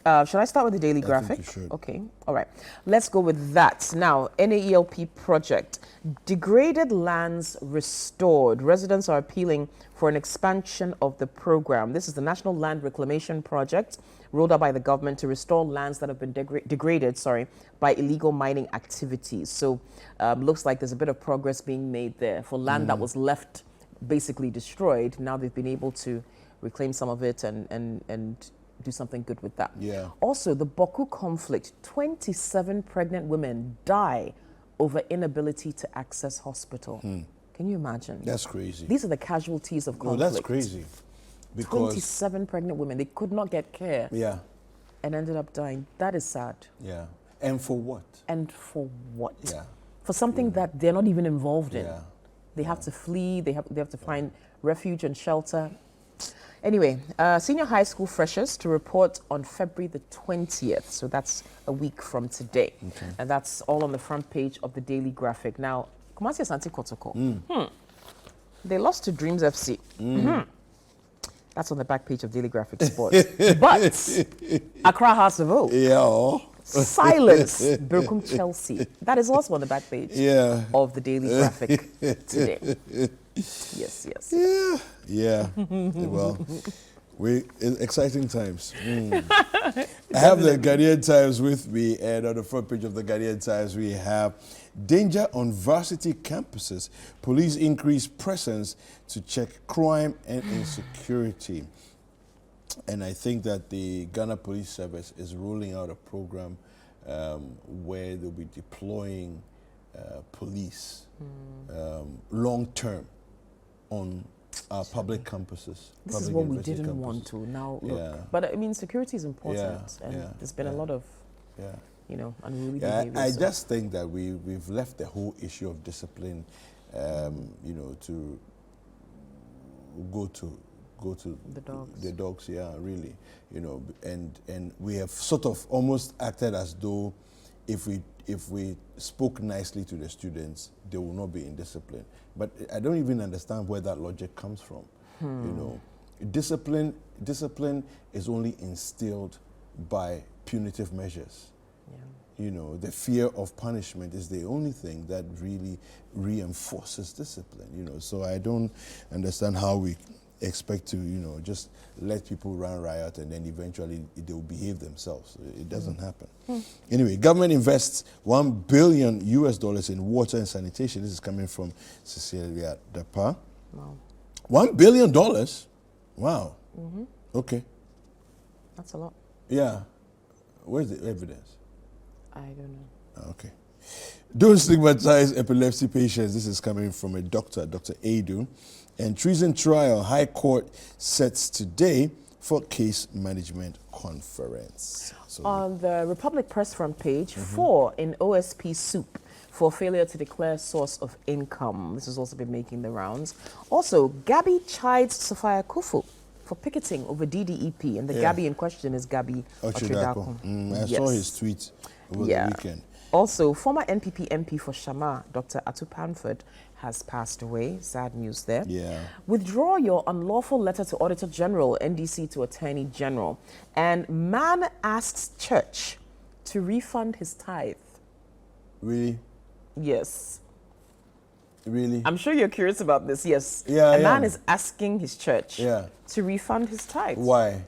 Should I start with the daily I graphic? think you should. Okay, all right. Let's go with that. Now, NAELP project. Degraded lands restored. Residents are appealing for an expansion of the program. This is the National Land Reclamation Project rolled out by the government to restore lands that have been degraded by illegal mining activities. So looks like there's a bit of progress being made there. For land that was left basically destroyed, now they've been able to reclaim some of it and do something good with that. Yeah. Also, the Boku conflict, 27 pregnant women die over inability to access hospital. Can you imagine? That's crazy. These are the casualties of No, conflict. that's crazy. Because 27 pregnant women, they could not get care yeah, and ended up dying. That is sad. yeah. And for what? And for what? Yeah. For something that they're not even involved in. Yeah. They have to flee, they have to find refuge and shelter. Anyway, senior high school freshers to report on February the 20th. So that's a week from today. Okay. And that's all on the front page of the Daily Graphic. Now, Kumasi Asante Kotoko. They lost to Dreams FC. That's on the back page of Daily Graphic Sports. But Accra House of Oak. Yeah. Silence Birkum Chelsea. That is also on the back page of the Daily Graphic today. Yes, yes. Yeah. Yeah. Well, exciting times. I have the Ghanaian Times with me, and on the front page of the Ghanaian Times we have danger on varsity campuses. Police increase presence to check crime and insecurity. And I think that the Ghana Police Service is rolling out a program where they'll be deploying police long-term on our public campuses. This is what we didn't want to. Now, look. But I mean, security is important. And there's been a lot of, unruly behavior. I just think that we've left the whole issue of discipline, to go to the dogs, really, and we have sort of almost acted as though if we spoke nicely to the students, they will not be in discipline. But I don't even understand where that logic comes from. Discipline is only instilled by punitive measures. The fear of punishment is the only thing that really reinforces discipline. So I don't understand how we expect to, just let people run riot and then eventually they will behave themselves. It doesn't happen. Anyway, government invests $1 billion in water and sanitation. This is coming from Cecilia Dapa. Wow. $1 billion? Wow. Okay. That's a lot. Yeah. Where's the evidence? I don't know. Okay. Don't stigmatize epilepsy patients. This is coming from a doctor, Dr. Adu. And treason trial, High Court sets today for case management conference. So on the Republic Press front page, 4 in OSP soup for failure to declare source of income. This has also been making the rounds. Also, Gabby chides Sophia Kufu for picketing over DDEP, and the Gabby in question is Gabby Ochidako. I saw his tweet over the weekend. Also, former NPP MP for Shama, Dr. Atu Panford, has passed away. Sad news there. Withdraw your unlawful letter to Auditor General, NDC to Attorney General. And man asks church to refund his tithe. Really? Yes. Really? I'm sure you're curious about this. Yes. Yeah, a man is asking his church to refund his tithe. Why?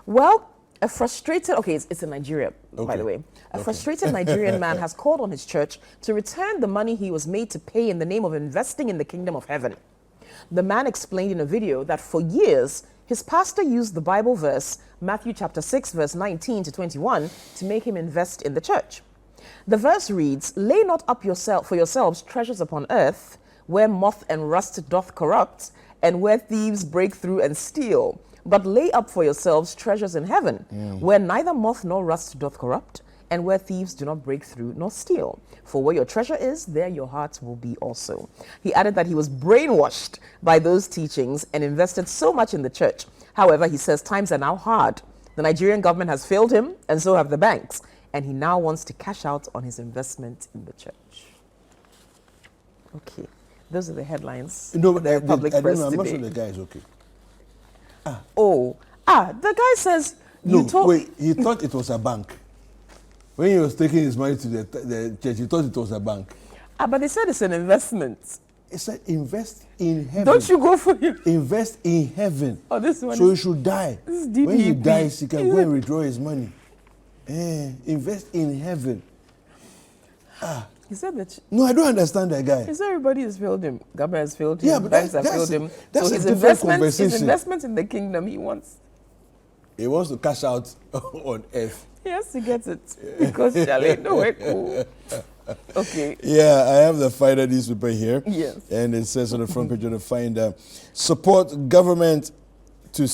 Well, a frustrated, it's in Nigeria, by the way. A frustrated Nigerian man has called on his church to return the money he was made to pay in the name of investing in the kingdom of heaven. The man explained in a video that for years, his pastor used the Bible verse, Matthew chapter 6, verse 19 to 21, to make him invest in the church. The verse reads, "Lay not up for yourselves treasures upon earth, where moth and rust doth corrupt, and where thieves break through and steal. But lay up for yourselves treasures in heaven, where neither moth nor rust doth corrupt, and where thieves do not break through nor steal. For where your treasure is, there your heart will be also." He added that he was brainwashed by those teachings and invested so much in the church. However, he says times are now hard. The Nigerian government has failed him, and so have the banks. And he now wants to cash out on his investment in the church. Okay, those are the headlines. No, but the public press I'm not today. sure the guy is okay. The guy says No, wait, he thought it was a bank. When he was taking his money to the church, he thought it was a bank. But they said it's an investment. It said invest in heaven. Don't you go for it? Invest in heaven. Oh, this one. So he should die. This is DDP. When he dies, he can go and withdraw his money. Invest in heaven. He said that. No, I don't understand that guy. He said everybody has failed him. Government has failed him. Yeah, but banks have failed him. That's so a his different conversation. His investment in the kingdom, he wants. He wants to cash out on earth. He has to get it because Charlie, no way cool. Okay. Yeah, I have the Finder newspaper here. Yes. And it says on the front page of the Finder, support government to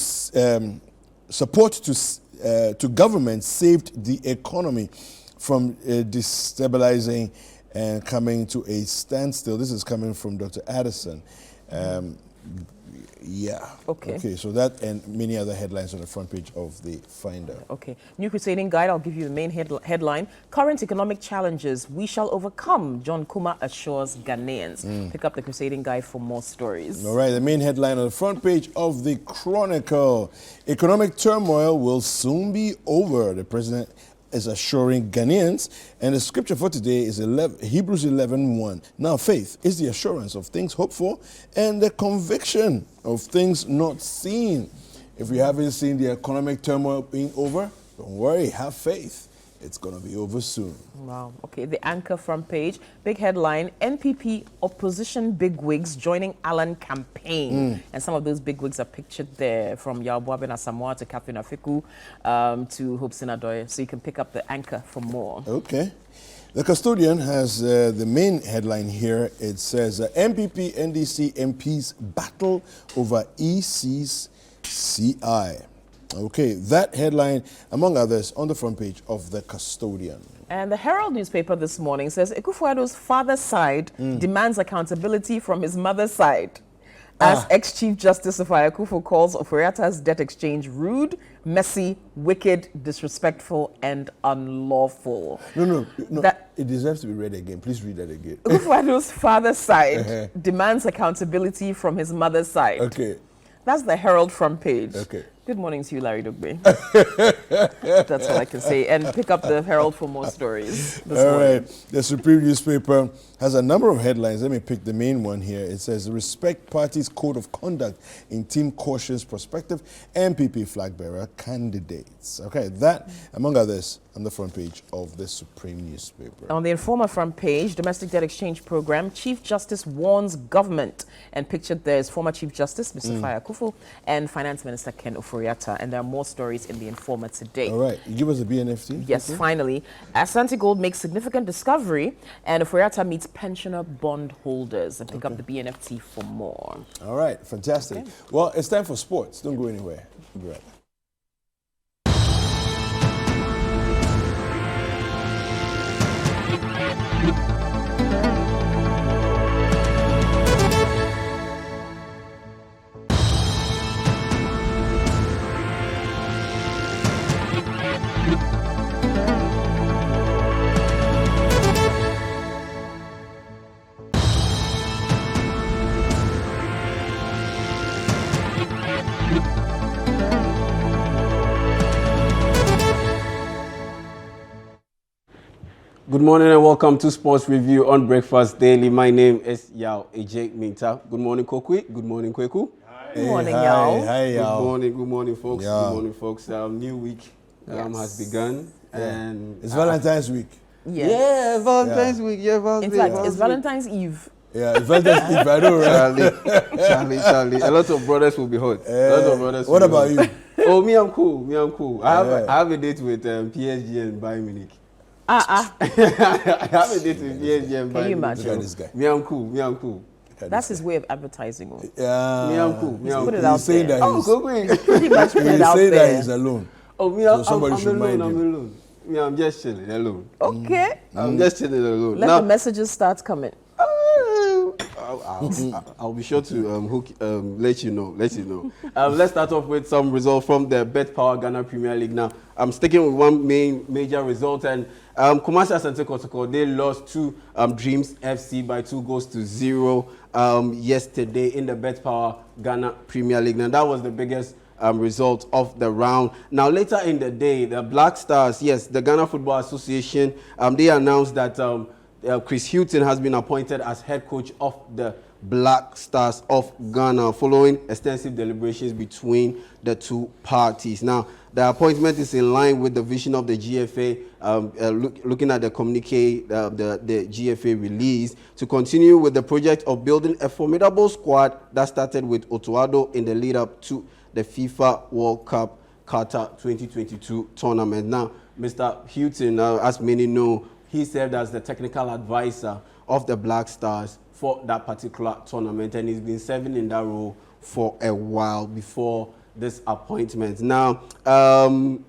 government saved the economy from destabilizing and coming to a standstill. This is coming from Dr. Addison. Yeah. Okay, so that and many other headlines on the front page of the Finder. Okay. New Crusading Guide, I'll give you the main headline. Current economic challenges we shall overcome, John Kuma assures Ghanaians. Pick up the Crusading Guide for more stories. All right, the main headline on the front page of the Chronicle. Economic turmoil will soon be over, the president is assuring Ghanaians. And the scripture for today is Hebrews 11:1. Now, faith is the assurance of things hoped for and the conviction of things not seen. If you haven't seen the economic turmoil being over, don't worry, have faith. It's going to be over soon. Wow. Okay, the Anchor front page. Big headline, NPP opposition bigwigs joining Allen campaign. And some of those bigwigs are pictured there, from Yaobuaben Asamoah to Catherine Afiku to Hope Sinadoye. So you can pick up the Anchor for more. Okay. The Custodian has the main headline here. It says, MPP NDC MPs battle over EC's CI. Okay, that headline, among others, on the front page of The Custodian. And the Herald newspaper this morning says Akufo-Addo's father's side demands accountability from his mother's side. As ex-Chief Justice of Akufo calls Oforiatta's debt exchange rude, messy, wicked, disrespectful, and unlawful. No. It deserves to be read again. Please read that again. Akufo-Addo's father's side demands accountability from his mother's side. Okay. That's the Herald front page. Okay. Good morning to you, Larry Dugbe. That's all I can say. And pick up the Herald for more stories this morning. All right. The Supreme newspaper has a number of headlines. Let me pick the main one here. It says, respect party's code of conduct in team cautions prospective MPP flag bearer candidates. Okay, that, among others, on the front page of the Supreme newspaper. On the Informer front page, domestic debt exchange program, Chief Justice warns government. And pictured there is former Chief Justice, Mr. Faye Akufo, and Finance Minister Ken Ofori-Atta. And there are more stories in the Informer today. All right. You give us a BNFT? Yes, okay. Finally. Asante Gold makes significant discovery, and Ofori-Atta meets pensioner bond holders. And pick up the BNFT for more. All right. Fantastic. Okay. Well, it's time for sports. Don't go anywhere. We'll be right back. Good morning and welcome to Sports Review on Breakfast Daily. My name is Yao Ejek Minta. Good morning, Kokwi. Good morning, Kweku. Good morning, Yao. Hi, Yao. Good morning, folks. Yao. Good morning, folks. New week has begun. Yeah. And it's Valentine's week. Yes. Yeah, Valentine's week. Yeah, Valentine's In fact, it's Valentine's Eve. Yeah, it's Valentine's Eve. I know, right? Charlie. A lot of brothers will be hot. What about you? Oh, me, I'm cool. I have a date with PSG and Bayern Munich. I have a date with PSG and Bayern Munich. Can you imagine? Look at this guy. Me, I'm cool. That's his way of advertising. Yeah. Me, I'm cool. Put it out there. Pretty much put it out say there. that he's alone. Oh, me, so somebody I'm should alone. mind I'm him. alone. Me, I'm just chilling alone. Okay. I'm just chilling alone. Let the messages start coming. I'll be sure to let you know. Let's start off with some results from the Bet Power Ghana Premier League. Now, I'm sticking with one major result, and Kumasi Asante Kotoko, they lost to Dreams FC by 2-0 yesterday in the Bet Power Ghana Premier League. Now, that was the biggest result of the round. Now, later in the day, the Black Stars, yes, the Ghana Football Association, they announced that Chris Hughton has been appointed as head coach of the Black Stars of Ghana following extensive deliberations between the two parties. Now, the appointment is in line with the vision of the GFA, looking at the communique the GFA released, to continue with the project of building a formidable squad that started with Otuado in the lead up to the FIFA World Cup Qatar 2022 tournament. Now, Mr. Houghton, as many know, he served as the technical advisor of the Black Stars for that particular tournament, and he's been serving in that role for a while before this appointment. Now,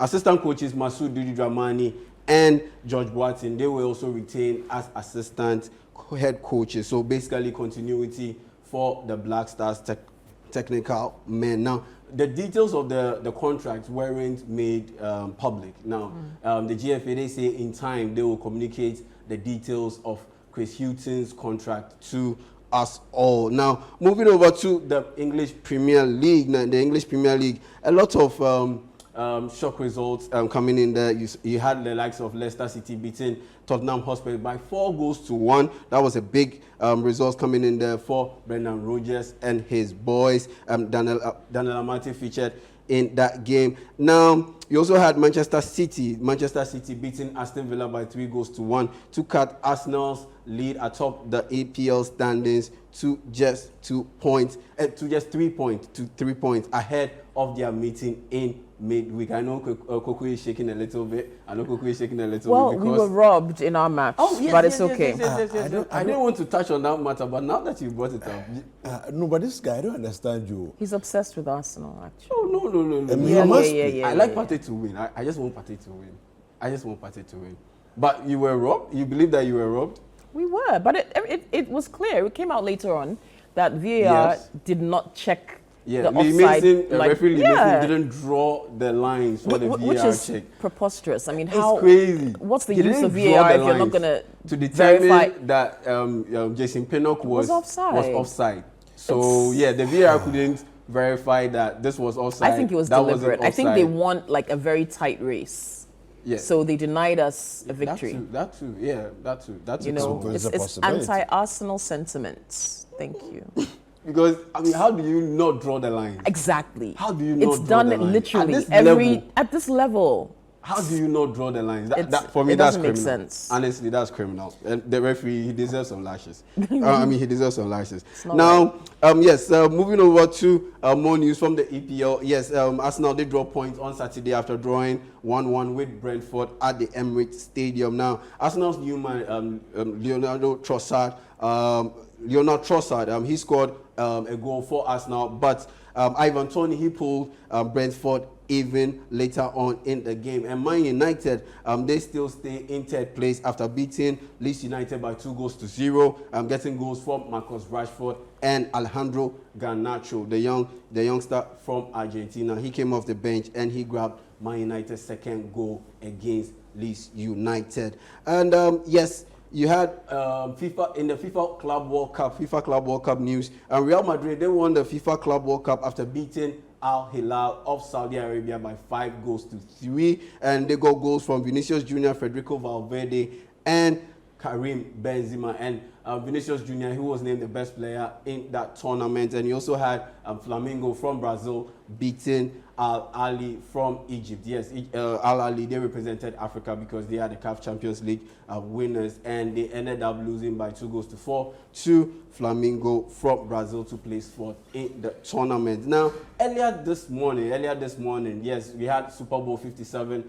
assistant coaches Masoud Dudu Dramani and George Boateng, they were also retained as assistant head coaches. So basically continuity for the Black Stars technical men. Now, the details of the contract weren't made public. Now, the GFA, they say in time they will communicate the details of Chris Hughton's contract to us all. Now, moving over to the English Premier League. Now, in the English Premier League, a lot of shock results coming in there. You had the likes of Leicester City beating Tottenham Hotspur by 4-1. That was a big result coming in there for Brendan Rodgers and his boys. Daniel Amate featured in that game. Now, you also had Manchester City beating Aston Villa by 3-1 to cut Arsenal's lead atop the APL standings to just 3 points ahead of their meeting in midweek. I know Coco is shaking a little bit. Well, we were robbed in our match, but it's okay. I didn't want to touch on that matter, but now that you brought it up. No, but this guy, I don't understand you. He's obsessed with Arsenal, actually. Oh, no. Yeah. I like Partey to win. I just want Partey to win. But you were robbed? You believe that you were robbed? We were, but it was clear. It came out later on that VAR did not check the offside. Referee didn't draw the lines for the VAR which is check. preposterous. I mean, It's crazy. What's the use of VAR if you're not going to determine verify that Jason Pinnock was offside? So the VAR couldn't verify that this was offside. I think it was deliberate. I think they want like a very tight race. Yeah. So they denied us a victory. That too. You know, it's anti-Arsenal sentiments. Thank you. Because, I mean, how do you not draw the line? Exactly. How do you not draw the line? It's done literally at this level. How do you not draw the lines? For me, it that's doesn't criminal. make sense. Honestly, that's criminal. And the referee, he deserves some lashes. He deserves some lashes. Now, moving over to more news from the EPL. Yes, Arsenal did draw points on Saturday after drawing 1-1 with Brentford at the Emirates Stadium. Now, Arsenal's new man, Leonard Trossard, he scored a goal for Arsenal, but Ivan Toney, he pulled Brentford even later on in the game. And Man United, they still stay in third place after beating Leeds United by 2-0, getting goals from Marcus Rashford and Alejandro Garnacho, the youngster from Argentina. He came off the bench and he grabbed Man United's second goal against Leeds United. And you had FIFA in the FIFA Club World Cup news, and Real Madrid, they won the FIFA Club World Cup after beating Al Hilal of Saudi Arabia by 5-3, and they got goals from Vinicius Junior, Federico Valverde, and Karim Benzema. And Vinicius Junior, who was named the best player in that tournament, and you also had Flamengo from Brazil beating Al Ahly from Egypt. Yes, Al Ahly, they represented Africa because they are the CAF Champions League winners, and they ended up losing by 2-4 to Flamengo from Brazil to place fourth in the tournament. Now, earlier this morning, yes, we had Super Bowl 57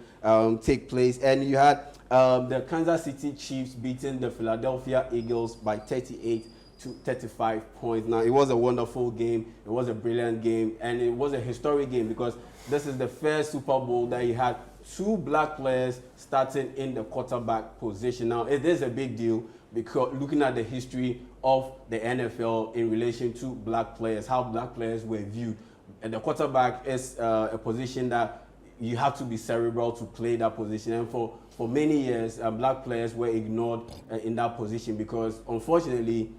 take place, and you had the Kansas City Chiefs beating the Philadelphia Eagles by 38-35 points. Now, it was a wonderful game. It was a brilliant game, and it was a historic game because this is the first Super Bowl that you had two black players starting in the quarterback position. Now, it is a big deal because looking at the history of the NFL in relation to black players, how black players were viewed. And the quarterback is a position that you have to be cerebral to play that position. And for many years, black players were ignored in that position because, unfortunately,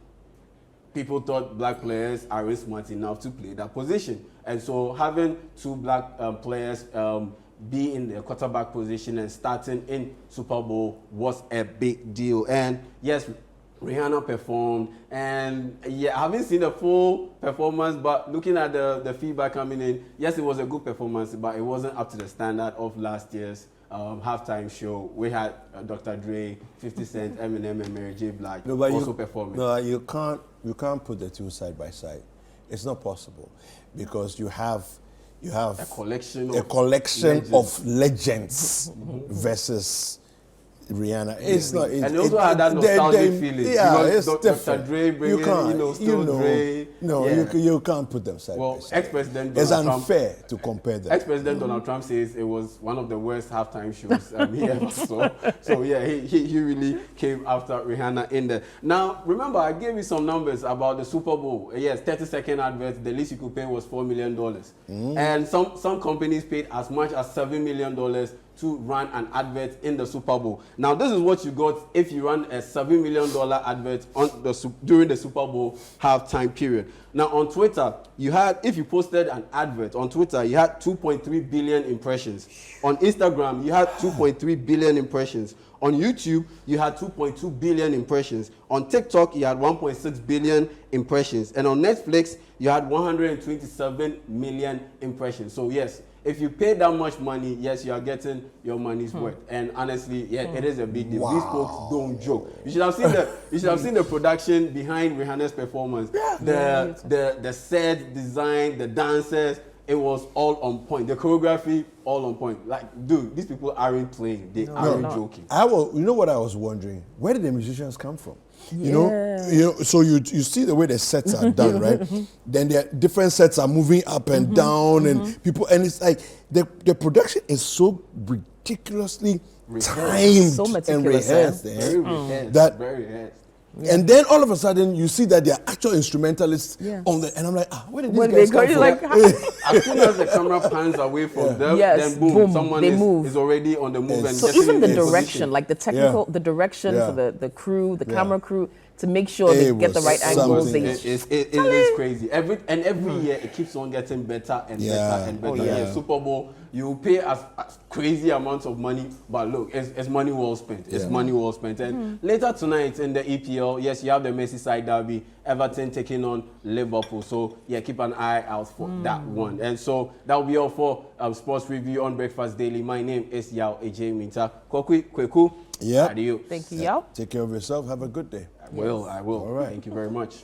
people thought black players aren't smart enough to play that position. And so having two black players be in the quarterback position and starting in Super Bowl was a big deal. And yes, Rihanna performed, and yeah, I haven't seen the full performance, but looking at the feedback coming in, yes, it was a good performance, but it wasn't up to the standard of last year's halftime show. We had Dr. Dre, 50 Cent, Eminem, and Mary J. Blige also performing. No, you can't put the two side by side. It's not possible because you have a collection of legends versus Rihanna. It's not. And they also had that nostalgic feeling. Yeah, it's Dr. different. Dre bringing, Dre. No, yeah. you can't put them side by side. Ex-President it's Donald unfair Trump, to compare them. Ex-President Donald Trump says it was one of the worst halftime shows he ever saw. So yeah, he really came after Rihanna in there. Now, remember, I gave you some numbers about the Super Bowl. Yes, 30-second advert, the least you could pay was $4 million. And some companies paid as much as $7 million to run an advert in the Super Bowl. Now, this is what you got if you run a $7 million advert during the Super Bowl halftime period. Now, on Twitter, if you posted an advert on Twitter, you had 2.3 billion impressions. On Instagram, you had 2.3 billion impressions. On YouTube, you had 2.2 billion impressions. On TikTok, you had 1.6 billion impressions. And on Netflix, you had 127 million impressions. So yes, if you pay that much money, yes, you are getting your money's worth. And honestly, yeah, it is a big deal. Wow. These folks don't joke. You should have seen the production behind Rihanna's performance. The set design, the dancers, it was all on point. The choreography, all on point. Like, dude, these people aren't playing. They aren't joking. You know what I was wondering? Where did the musicians come from? You know, so you see the way the sets are done, right? Then the different sets are moving up and down, and people, and it's like the production is so ridiculously timed so and rehearsed. Very rehearsed. Very rehearsed. Yeah. And then all of a sudden you see that they are actual instrumentalists on the, and I'm like, where did these guys come from? As soon as the camera pans away from them, then boom, someone is already on the move. And so even the direction, like the technical, the direction for the crew, the camera crew, to make sure they get the right angles. It is crazy. Every year it keeps on getting better and better and better. Yeah, Super Bowl, you pay as crazy amounts of money, but look, it's money well spent. It's money well spent. And later tonight in the EPL, yes, you have the Merseyside derby, Everton taking on Liverpool. So yeah, keep an eye out for that one. And so that will be all for Sports Review on Breakfast Daily. My name is Yao AJ Minta. Kwekwi, Kweku. Yeah. Adieu. Thank you, Yao. Take care of yourself. Have a good day. I will. All right. Thank you very much.